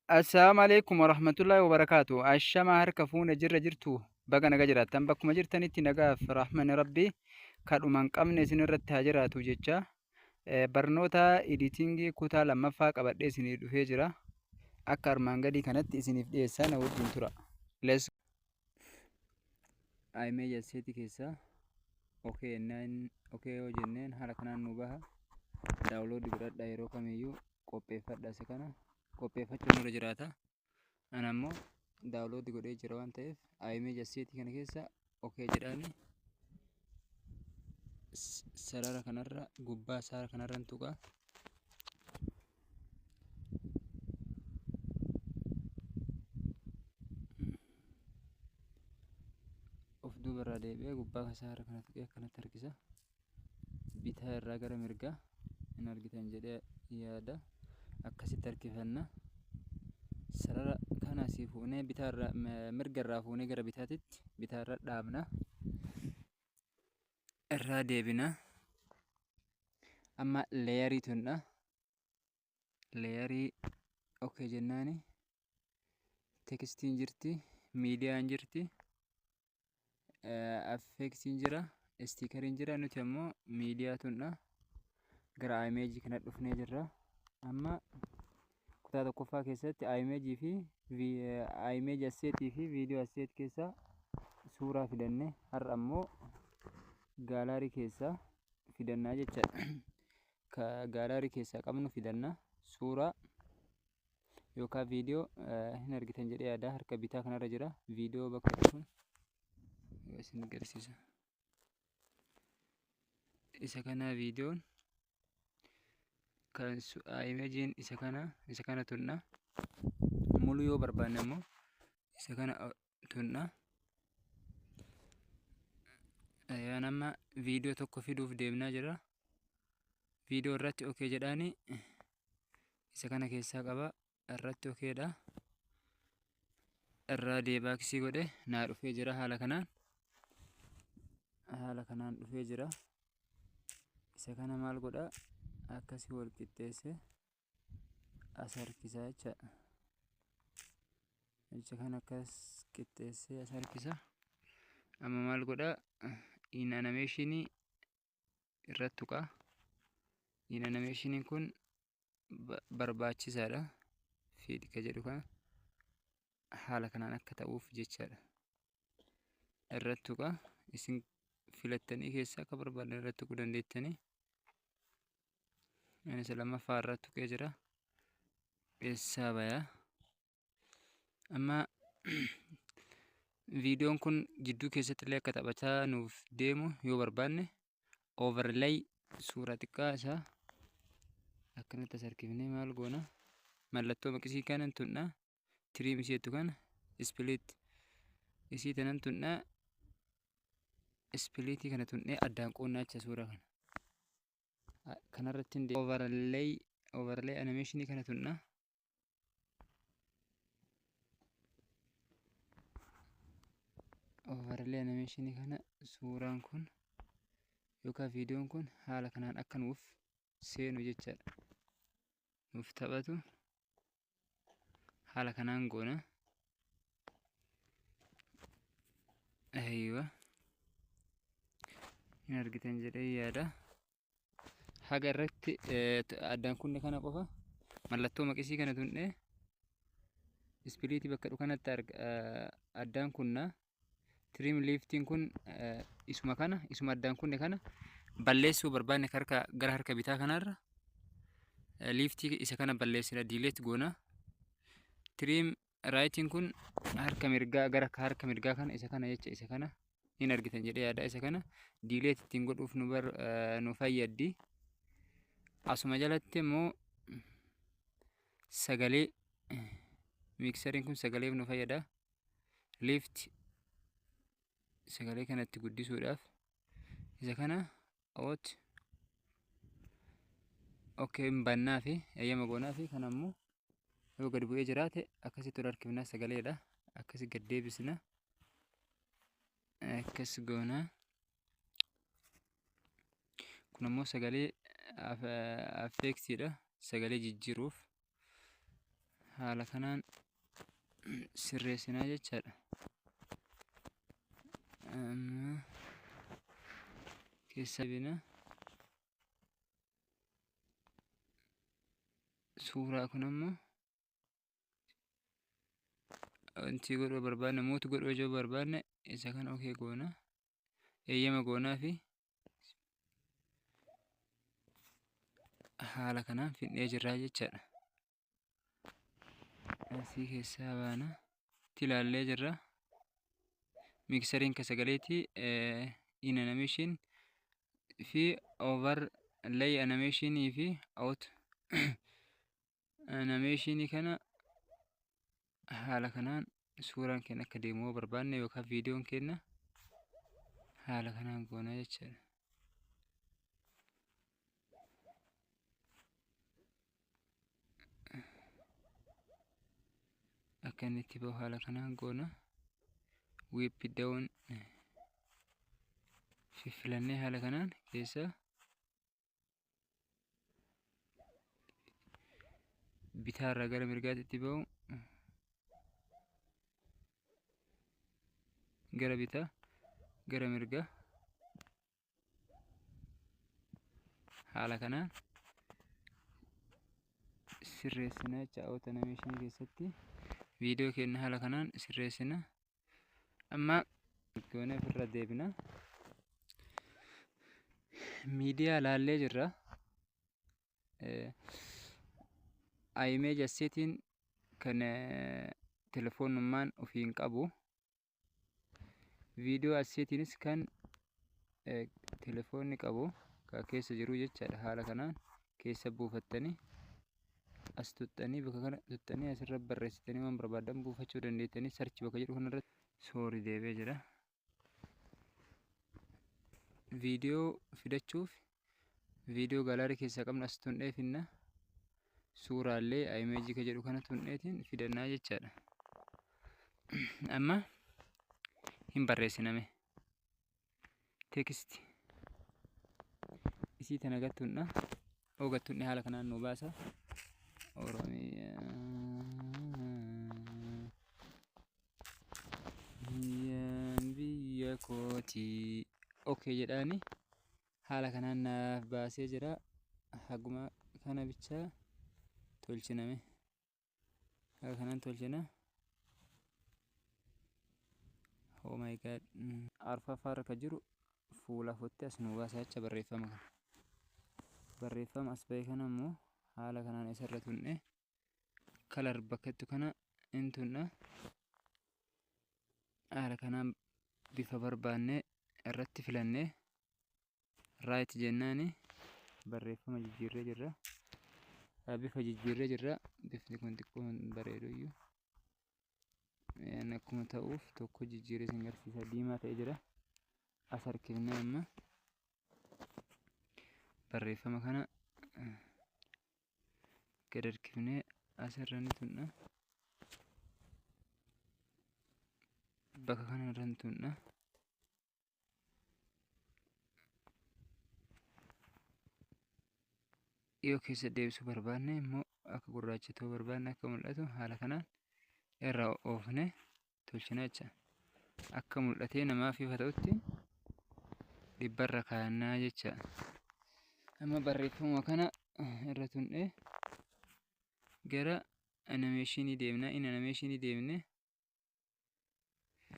Assalamu alaikum warahmatullahi wabarakatuh. Ashamaa harka fuune jirra jirtu baga naga jiraattan bakkuma jirtanitti nagaaf rahmani rabbii kadhuma hin qabne isin irratti haa jiraatu jecha barnoota editingii kutaa lammaffaa qabadhee isinii dhufee jira. Akka armaan gadii kanatti isiniif dhiyeessaa na wajjin tura. Let's image asseetii keessaa okay yoo jenneen haala kanaan nu baha. Daawunloodii godhadhaa yeroo kamiyyuu qopheeffadhaa isa kana. Qopheeffachuun irra jiraata. Ana ammoo daawunloodii godhee jira waan ta'eef image asseetii kana keessa okay jedhaani sarara kanarra gubbaa sarara kanarra tuqa. Of duubarraa deebi'ee gubbaa sarara kana tuqee akkanatti harkisa. Bitaa irraa gara mirgaa hin argitan jedhee yaada. Akkasitti harkifanna. Sarara kana asii fuunee bitaarraa mirga irraa fuunee gara bitaatitti bitaarra dhaabna. Irraa deebina. Amma leeyarii tunna. Leeyarii okay jennaani. Tekstiin jirti, miidiyaan jirti, affeeksiin jira, istiikariin jira. Nuti ammoo miidiyaa tunna. Gara imeejii kana dhufnee jirra. Amma kutaa tokkoffaa keessatti imeejii fi imeejii asseetii fi viidiyoo asseet keessaa suuraa fidanne har'a ammoo gaalaarii keessaa fidannaa jechaadha. Ka gaalaarii keessaa qabnu fidanna suuraa yookaan viidiyoo hin argitan jedhee yaada. Harka bitaa kanarra jira. Viidiyoo bakka dhufu isin agarsiisa. Isa kana viidiyoon kan imeejiin isa kana tunna. Muluu yoo barbaanne ammoo isa kana tunna. Ayaan amma viidiyoo tokko fiduuf deemnaa jira. Viidiyoo irratti okay jedhaani isa kana keessaa qaba. Irratti okeedha. Irraa deebaaksii godhe naa dhufee jira haala kanaan. Haala kanaan dhufee jira. Isa kana maal godha? Akkasii wal qixxeesse as harkisa jechaadha. Isa kana akkas qixxeessee as harkisa. Amma maal godha? In animationii irratti tuqa. In animationiin kun barbaachisaadha. Fiidi ka jedhu kana haala kanaan akka ta'uuf jechaadha. Irratti tuqa. Isin filattanii keessaa akka barbaadan irratti tuquu dandeettanii. Ani isa lammaffaa irratti tuqee jira. Eessaa bayaa? Amma viidiyoon kun jidduu keessatti illee akka taphachaa nuuf deemu yoo barbaanne overlay suuraa xiqqaa isaa akkanatti as harkifnee maal goona? Mallattoo maqisii kanan tunna. Tiriim isheettu kana ispiliit isii tanan tunna. Ispiliitii kana tunnee addaan qoonnaa jecha suuraa kana. Kanarratti overlay animationii kana tunna. Overlay animationii kana suuraan kun yookaan viidiyoon kun haala kanaan akka nuuf seenu jechaadha. Nuuf taphatu haala kanaan goona. Aywa hin argitan jedhee yaada. Haga irratti addaan kunne kana qofa mallattoo maqisii kana tunnee ispiliitii bakka dhufu kanatti addaan kunna. Tiriim liiftiin kun isuma addaan kunne kana balleessuu barbaanne gara harka bitaa kanarra liiftii isa kana balleessina diileet goona. Tiriim raayitiin kun harka mirgaa gara harka mirgaa kana isa kana jecha isa kana hin argitan jedhee yaada. Isa kana diileet ittiin godhuuf nu fayyaddi. Asuma jalatti immoo sagalee miksariin kun sagaleef nu fayyada. Liifti sagalee kanatti guddisuudhaaf isa kana okay bannaa fi eeyyama goonaa fi kan ammoo yoo gad bu'ee jiraate akkasitti ol harkifnaa sagaleedha. Akkasi gad deebisna. Akkas goonaa. Kun ammoo sagalee affeeksiidha. Sagalee jijjiiruuf haala kanaan sirreessinaa jechaadha. Amma keessa bina suuraa kun ammoo wanti godhuu barbaanne mootu godhuu yoo barbaanne isa kan okee goona eeyyama goonaa fi haala kanaan fidnee jirraa jechaadha. Asii keessaa baana ilaallee jirra. Miksariin ka sagaleeti in animation fi overlay animation fi out animation kana haala kanaan suuraan keenya akka deemuu barbaanne yookaan viidiyoon keenya haala kanaan goona jechaadha. Akka inni itti bahu haala kanaan goona. Whip down filannee haala kanaan keessa bitaarraa gara mirgaatti itti bahu gara bitaa gara mirgaa haala kanaan sirreessina jecha out animation keessatti viidiyoo keenya haala kanaan sirreessina. Amma goona ofirra deebina. Miidiyaa laallee jirra. Image asseetiin kan telefoonummaan ofiin qabu. Viidiyoo asseetiinis kan telefoonni qabu kan keessa jiru jechaadha. Haala kanaan keessa buufattanii as tuttanii bakka kana tuttanii asirra barreessitanii waan barbaadan buufachuu dandeettanii sarchi bakka jedhu kanarratti soorii deebee jira. Viidiyoo fidachuuf viidiyoo gaalaarii keessaa qabna as tunnee finna. Suuraallee image ka jedhu kana tunneetiin fidannaa jechaadha. Amma hin barreessiname teeksti isii tana gattuudha. Ogattuun haala kanaan nu baasa. Oromiyaa biyya kootii okay jedhaani haala kanaan naaf baasee jira. Haguma kana bichaa tolchiname haala kanaan tolchina. Oh my god, arfafaarra ka jiru fuula fotte as nu baasaa jecha barreeffama kana. Barreeffama as ba'e kana immoo haala kanaan isarra tunne kalar bakkattu kana in tunna. Haala kanaan bifa barbaanne irratti filannee right jennaani barreeffama jijjiirree jirra. Bifa jijjiirree jirra. Bifni kun xiqqoo bareedu iyyuu akkuma ta'uuf tokko jijjiirree sin agarsiisa. Diimaa ta'ee jira. As harkifnee amma barreeffama kana gad harkifnee asirra ni tunna. Bakka kana irra ni tunna. Yoo keessa deebisuu barbaanne immoo akka gurraachatoo barbaanne akka mul'atu haala kanaan irra oofne tolchina jecha. Akka mul'atee namaaf ifa ta'utti dhibbarra kaa'annaa jecha. Amma barreeffama kana irra tunnee gara animationii deemna. In animationii deemne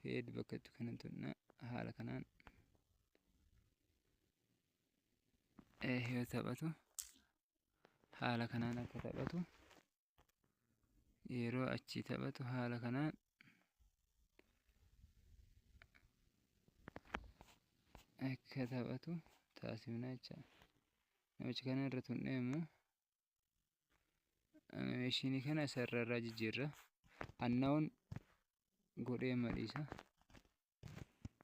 fade bakkattu kana tunna. Haala kanaan yoo taphatu haala kanaan akka taphatu yeroo achi taphatu haala kanaan akka taphatu taasifna jecha. Namichi kana irra tunnee immoo animationii kana isarra irraa jijjiirra. Annaa'uun godhee madhiisa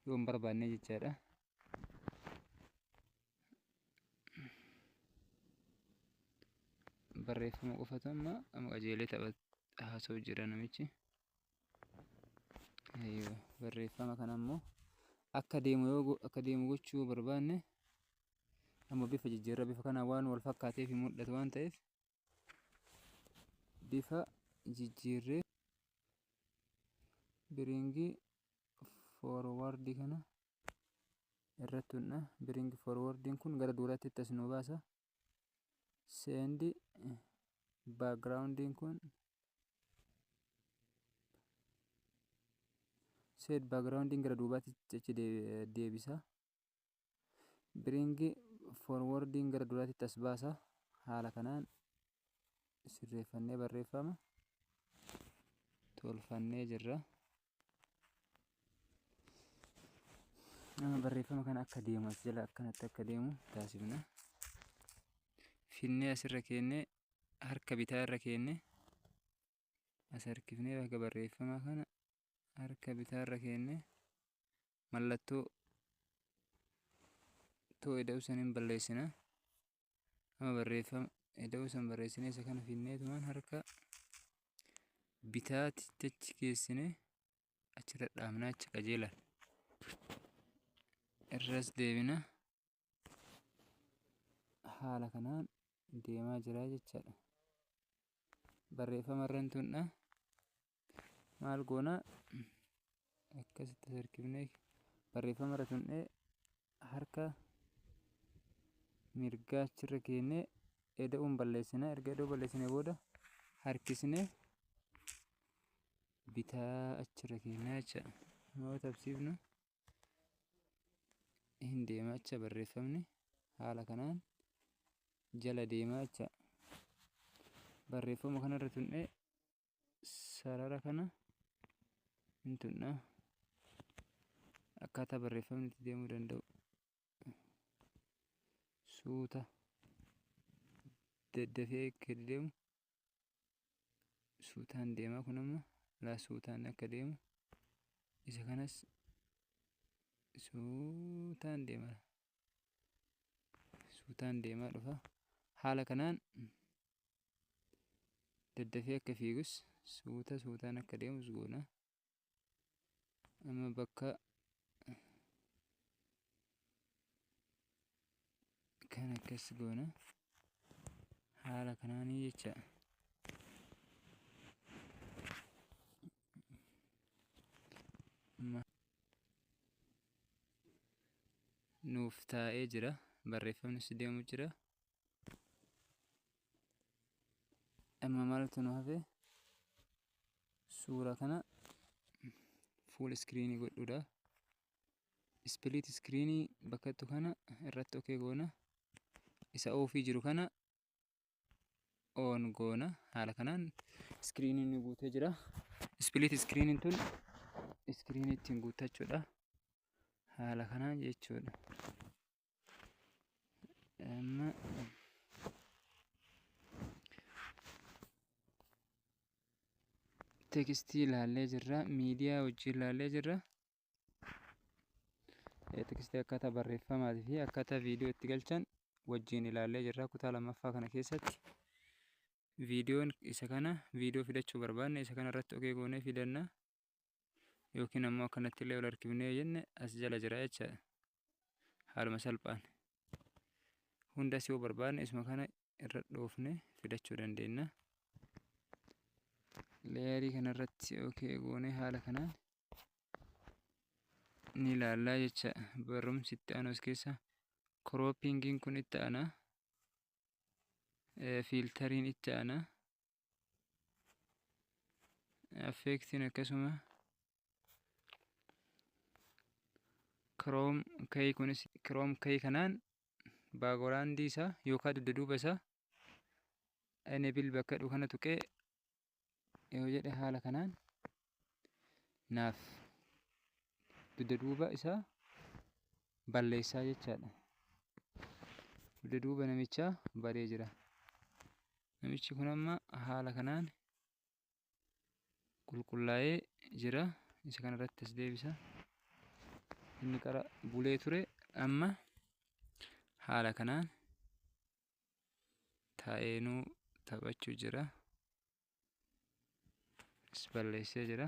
yoo hin barbaanne jechaadha. Barreeffama qofatu amma qajeelee haasa'u jira namichi. Barreeffama kana immoo akka deemu gochuu barbaanne amma bifa jijjiirra. Bifa kana waan wal fakkaateef mul'atu waan ta'eef bifa jijjiirree biringi forward kana irratti hunna. Biringi forwardin kun gara duratti tas nu baasa. Send backgroundin kun set backgroundin gara duubatti achi deebisa. Biringi forwardin gara duratti tas baasa. Haala kanaan sirreeffannee barreeffama tolfannee jirra. Barreeffama kana akka deemu as jala akkanatti akka deemu taasifna. Finnee asirra keennee harka bitaa irra keennee as harkifnee bakka barreeffama kana harka bitaa irra keennee mallattoo ida'uu saniin balleessina. Amma barreeffama ida'uu san barreessinee isa kana finneetumaan harka bitaatti achi geessinee achirra dhaabnaa achi qajeelan. Irras deebina. Haala kanaan deemaa jira jechaadha. Barreeffama irra tunna maal goona akkasitti harkifnee barreeffama irra tunnee harka mirgaa achirra keennee eda'uun balleessina. Erga eda'uu balleessinee booda harkisnee bitaa achirra keennaa jechaadha. Yoo tabsiifnu hin deemaa jecha barreeffamni haala kanaan jala deemaa jecha. Barreeffama kanarra tunnee sarara kana hin tunnaa akkaataa barreeffamni itti deemuu danda'u. Suuta daddafee akka deemu suutaan deemaa kun amma laa suutaan akka deemu isa kanas suutaan deemaa dhufa. Haala kanaan daddafee akka fiigus suutaan akka deemus goona. Amma bakka kan akkas goona. Haala kanaanii jecha nuuf taa'ee jira. Barreeffamnis deemu jira. Amma maaltu nu hafe suura kana full screen godhuudha. Split screen bakkattu kana irratti okee goona. Isa ofii jiru kana on goona. Haala kanaan screen ni guutee jira. Split screen tun screen ittiin guuttachuudha. Haala kanaan jechuudha. Amma tekstii ilaallee jirra. Miidiyaa wajjin ilaallee jirra. Tekstii akkaataa barreeffamaatii fi akkaataa viidiyoo itti galchan wajjin ilaallee jirra. Kutaa lammaffaa kana keessatti viidiyoon isa kana viidiyoo fidachuu barbaanne isa kana irratti okee goonee fidanna. Yookiin ammoo akkanatti illee ol harkifnee jenne as jala jira jechaadha. Haaluma salphaan hundas yoo barbaanne isuma kana irra dhoofne fidachuu dandeenya. Leeyarii kanarratti okee goonee haala kanaan ni ilaallaa jecha. Barumsi itti aanu as keessa crooppingiin kun itti aana. Fiiltariin itti aana. Affeektiin akkasuma Chrome key kunis Chrome key kanaan baagiraawundii isaa yookaan dudduuba isaa enable bakka dhufu kana tuqee yoo jedhe haala kanaan naaf dudduuba isaa balleessaa jechaadha. Dudduuba namichaa badee jira. Namichi kun amma haala kanaan qulqullaa'ee jira. Isa kanarratti as deebisa. Inni qara bulee ture amma haala kanaan taa'eenuu taphachuu jira. Balleessee jira.